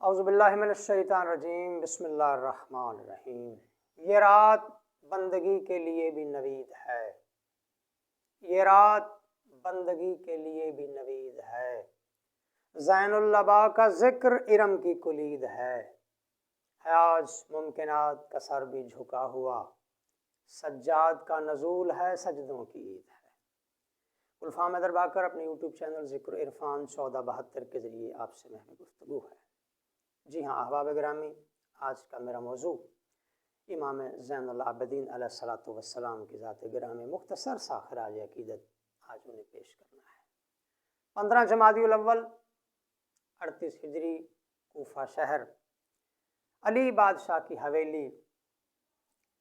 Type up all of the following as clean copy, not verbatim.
اعوذ باللہ من الشیطان الرجیم، بسم اللہ الرحمن الرحیم۔ یہ رات بندگی کے لیے بھی نوید ہے، یہ رات بندگی کے لیے بھی نوید ہے۔ زین اللبا کا ذکر ارم کی کلید ہے آج ممکنات کا سر بھی جھکا ہوا، سجاد کا نزول ہے سجدوں کی عید ہے۔ گلفام درباکر اپنے یوٹیوب چینل ذکر عرفان 1472 کے ذریعے آپ سے محو گفتگو ہے۔ جی ہاں احباب گرامی، آج کا میرا موضوع امام زین العابدین علیہ الصلوۃ والسلام کی ذات گرامی مختصر سا خراج عقیدت آج انہیں پیش کرنا ہے۔ 15 جمادی الاول 38 ہجری، کوفہ شہر، علی بادشاہ کی حویلی،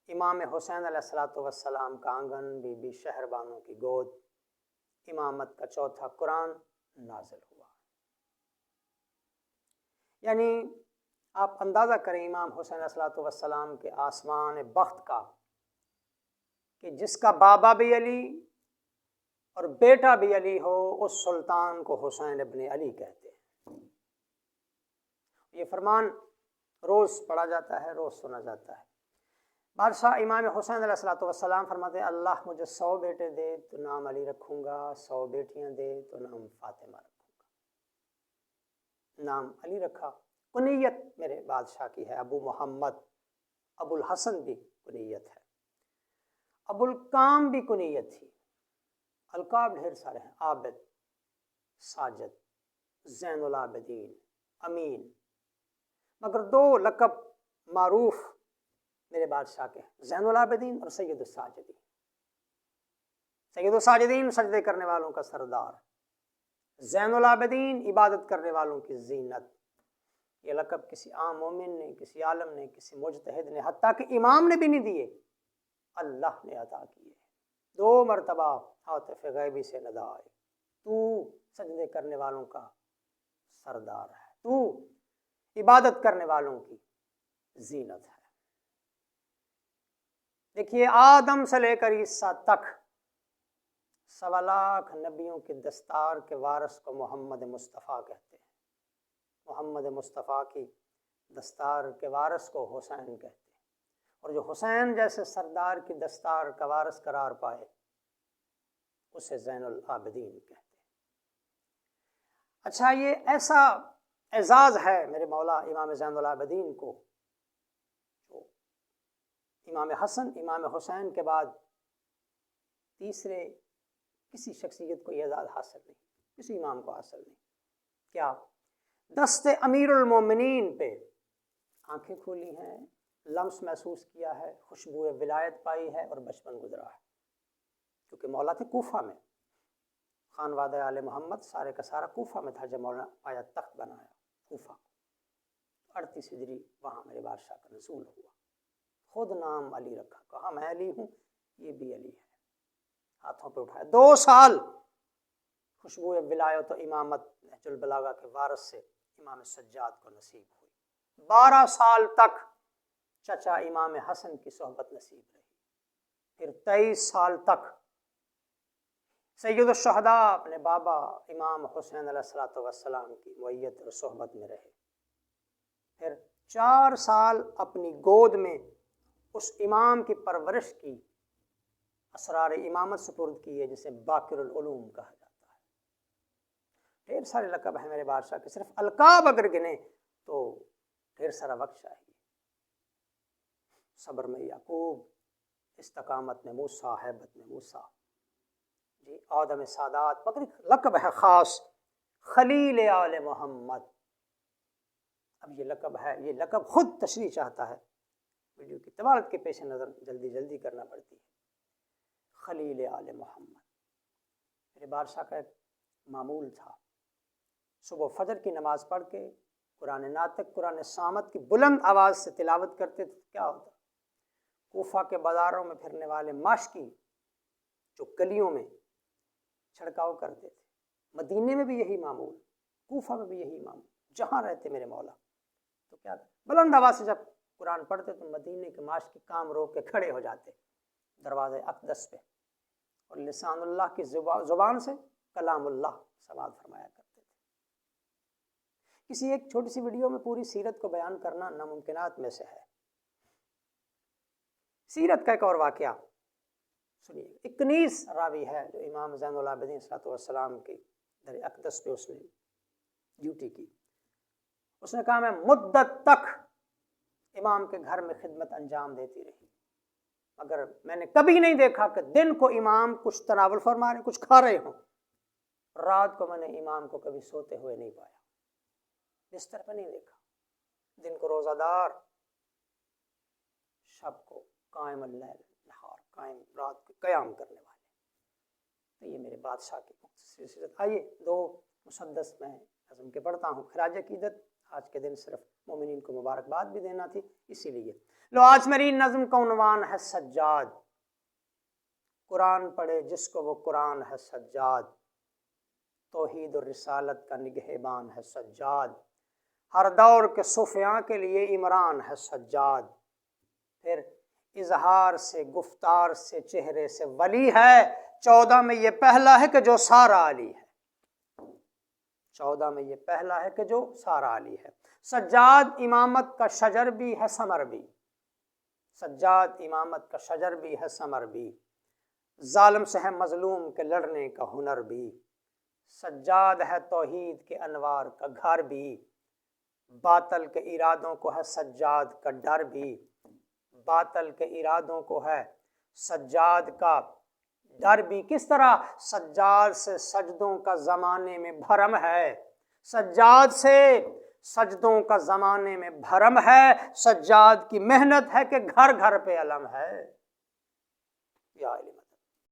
امام حسین علیہ الصلوۃ والسلام کا آنگن، بی بی شہر بانو کی گود، امامت کا چوتھا قرآن نازل ہوا۔ یعنی آپ اندازہ کریں امام حسین علیہ الصلوۃ والسلام کے آسمان بخت کا، کہ جس کا بابا بھی علی اور بیٹا بھی علی ہو، اس سلطان کو حسین ابن علی کہتے ہیں۔ یہ فرمان روز پڑھا جاتا ہے، روز سنا جاتا ہے۔ بادشاہ امام حسین علیہ الصلوۃ والسلام فرماتے ہیں اللہ مجھے 100 بیٹے دے تو نام علی رکھوں گا، 100 بیٹیاں دے تو نام فاطمہ رکھوں گا۔ نام علی رکھا، کنیت میرے بادشاہ کی ہے ابو محمد، ابو الحسن بھی کنیت ہے، ابو القام بھی کنیت تھی، القاب ڈھیر سارے ہیں، عابد، ساجد، زین العابدین، امین، مگر 2 لقب معروف میرے بادشاہ کے، زین العابدین اور سید الساجدین۔ سید الساجدین سجدے کرنے والوں کا سردار، زین العابدین عبادت کرنے والوں کی زینت۔ یہ لقب کسی عام مومن نے، کسی عالم نے، کسی مجتہد نے، حتیٰ کہ امام نے بھی نہیں دیے، اللہ نے عطا کیے۔ 2 مرتبہ عاطف غیبی سے ندا آئی، تو سجدے کرنے والوں کا سردار ہے، تو عبادت کرنے والوں کی زینت ہے۔ دیکھیے آدم سے لے کر عیسیٰ تک 1.25 لاکھ نبیوں کی دستار کے وارث کو محمد مصطفیٰ کہتے ہیں، محمد مصطفیٰ کی دستار کے وارث کو حسین کہتے ہیں، اور جو حسین جیسے سردار کی دستار کا وارث قرار پائے اسے زین العابدین کہتے ہیں۔ اچھا، یہ ایسا اعزاز ہے میرے مولا امام زین العابدین کو، جو امام حسن، امام حسین کے بعد تیسرے کسی شخصیت کو یہ اعزاز حاصل نہیں، کسی امام کو حاصل نہیں۔ کیا؟ دست امیر المومنین پہ آنکھیں کھولی ہیں، لمس محسوس کیا ہے، خوشبو ولایت پائی ہے اور بچپن گزرا ہے، کیونکہ مولا تھے کوفہ میں، خانوادہ آل محمد سارے کا سارا کوفہ میں تھا جب مولا آیا تخت بنایا کوفہ، 38 ہجری وہاں میرے بادشاہ کا نزول ہوا۔ خود نام علی رکھا، کہا میں علی ہوں، یہ بھی علی ہے، ہاتھوں پہ اٹھایا۔ 2 سال خوشبو ولایت و امامت نہج البلاغہ کے وارث سے امام سجاد کو نصیب ہوئی۔ 12 سال تک چچا امام حسن کی صحبت نصیب رہی، پھر 23 سال تک سید الشہداء اپنے بابا امام حسین علیہ الصلوۃ والسلام کی معیت اور صحبت میں رہے، پھر 4 سال اپنی گود میں اس امام کی پرورش کی، اسرار امامت سپرد کی ہے، جسے باقر العلوم کہا جاتا ہے۔ ڈھیر سارے لقب ہیں میرے بادشاہ کے، صرف القاب اگر گنے تو ڈھیر سارا وقت چاہیے۔ صبر میں یعقوب، استقامت میں موسیٰ، ہیبت میں موسیٰ، جی آدم سادات، مگر ایک لقب ہے خاص، خلیل آل محمد۔ اب یہ لقب ہے، یہ لقب خود تشریح چاہتا ہے، ویڈیو کی طوالت کے پیش نظر جلدی کرنا پڑتی ہے۔ خلیل آل محمد میرے بادشاہ کا ایک معمول تھا، صبح فجر کی نماز پڑھ کے قرآن ناطق، قرآن صامت کی بلند آواز سے تلاوت کرتے تھے۔ کیا ہوتا؟ کوفہ کے بازاروں میں پھرنے والے ماشکی جو گلیوں میں چھڑکاؤ کرتے تھے، مدینے میں بھی یہی معمول، کوفہ میں بھی یہی معمول، جہاں رہتے میرے مولا تو کیا بلند آواز سے جب قرآن پڑھتے تو مدینے کے ماشکی کام روک کے کھڑے ہو جاتے دروازے اقدس پہ، اور لسان اللہ کی زبان سے کلام اللہ سماعت فرمایا کرتے تھے۔ کسی ایک چھوٹی سی ویڈیو میں پوری سیرت کو بیان کرنا ناممکنات میں سے ہے۔ سیرت کا ایک اور واقعہ سنیے۔ ایک کنیز راوی ہے جو امام زین العابدین صلی اللہ علیہ وسلم کی در اقدس پہ اس نے ڈیوٹی کی۔ اس نے کہا میں مدت تک امام کے گھر میں خدمت انجام دیتی رہی، مگر میں نے کبھی نہیں دیکھا کہ دن کو امام کچھ تناول فرما رہے کچھ کھا رہے ہوں، رات کو میں نے امام کو کبھی سوتے ہوئے نہیں پایا، بستر پہ نہیں دیکھا۔ دن کو روزہ دار، شب کو قائم اللیل نہار، قائم رات کو قیام کرنے والے۔ تو یہ میرے بادشاہ کی مختصر سیرت۔ آئیے دو مسدس میں نظم کے پڑھتا ہوں۔ خراج عقیدت آج کے دن صرف مومنین کو مبارکباد بھی دینا تھی، اسی لیے لو آج میری نظم کا عنوان ہے سجاد۔ قرآن پڑھے جس کو وہ قرآن ہے سجاد، توحید و رسالت کا نگہبان ہے سجاد، ہر دور کے صوفیاں کے لیے عمران ہے سجاد، پھر اظہار سے گفتار سے چہرے سے ولی ہے، 14 میں یہ پہلا ہے کہ جو سارا علی ہے، 14 میں یہ پہلا ہے کہ جو سارا علی ہے۔ سجاد امامت کا شجر بھی ہے ثمر بھی، سجاد امامت کا شجر بھی ہے ثمر بھی، ظالم سے ہے مظلوم کے لڑنے کا ہنر بھی، سجاد ہے توحید کے انوار کا گھر بھی، باطل کے ارادوں کو ہے سجاد کا ڈر بھی، باطل کے ارادوں کو ہے سجاد کا ڈر بھی۔ کس طرح؟ سجاد سے سجدوں کا زمانے میں بھرم ہے، سجاد سے سجدوں کا زمانے میں بھرم ہے، سجاد کی محنت ہے کہ گھر گھر پہ علم ہے۔ یا